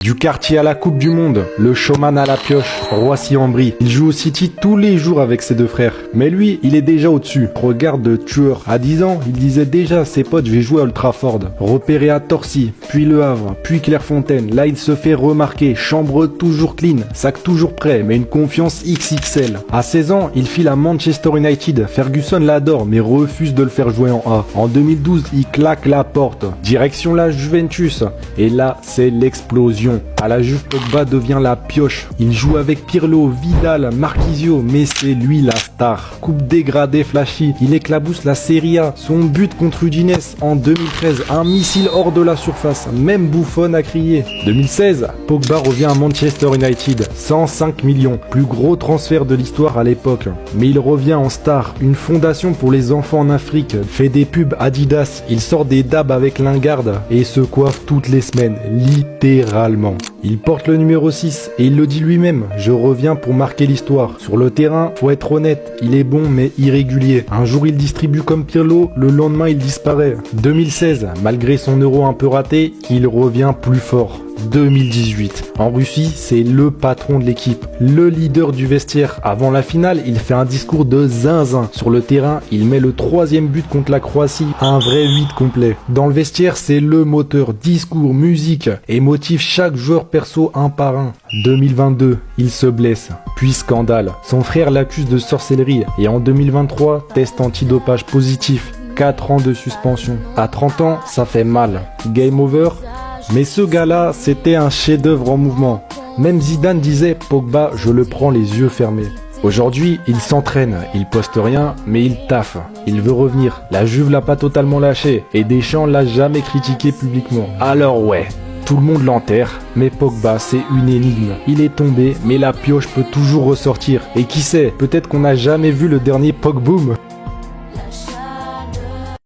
Du quartier à la Coupe du Monde, le showman à la pioche, Roissy-en-Brie. Il joue au City tous les jours avec ses deux frères. Mais lui, il est déjà au-dessus. Regarde de tueur. À 10 ans, il disait déjà à ses potes, je vais jouer à Old Trafford. Repéré à Torcy, puis Le Havre, puis Clairefontaine. Là, il se fait remarquer. Chambre toujours clean, sac toujours prêt, mais une confiance XXL. À 16 ans, il file à Manchester United. Ferguson l'adore, mais refuse de le faire jouer en A. En 2012, il claque la porte. Direction la Juventus. Et là, c'est l'explosion. À la Juve, Pogba devient la pioche. Il joue avec Pirlo, Vidal, Marquisio, mais c'est lui la star. Coupe dégradée flashy, il éclabousse la Serie A. Son but contre Udinese en 2013, un missile hors de la surface. Même Buffon a crié. 2016, Pogba revient à Manchester United. 105 millions, plus gros transfert de l'histoire à l'époque. Mais il revient en star, une fondation pour les enfants en Afrique. Fait des pubs Adidas, il sort des dabs avec Lingard et se coiffe toutes les semaines, littéralement. Il porte le numéro 6 et il le dit lui-même, je reviens pour marquer l'histoire. Sur le terrain, faut être honnête, il est bon mais irrégulier. Un jour il distribue comme Pirlo, le lendemain il disparaît. 2016, malgré son euro un peu raté, il revient plus fort. 2018. En Russie, c'est le patron de l'équipe, le leader du vestiaire. Avant la finale, il fait un discours de zinzin. Sur le terrain, il met le 3e but contre la Croatie, un vrai 8 complet. Dans le vestiaire, c'est le moteur, discours, musique, et motive chaque joueur perso un par un. 2022, il se blesse, puis scandale. Son frère l'accuse de sorcellerie, et en 2023, test antidopage positif. 4 ans de suspension. À 30 ans, ça fait mal. Game over. Mais ce gars-là, c'était un chef-d'œuvre en mouvement. Même Zidane disait « Pogba, je le prends les yeux fermés ». Aujourd'hui, il s'entraîne, il poste rien, mais il taffe. Il veut revenir. La Juve l'a pas totalement lâché, et Deschamps l'a jamais critiqué publiquement. Alors ouais, tout le monde l'enterre, mais Pogba, c'est une énigme. Il est tombé, mais la pioche peut toujours ressortir. Et qui sait, peut-être qu'on n'a jamais vu le dernier Pogboom.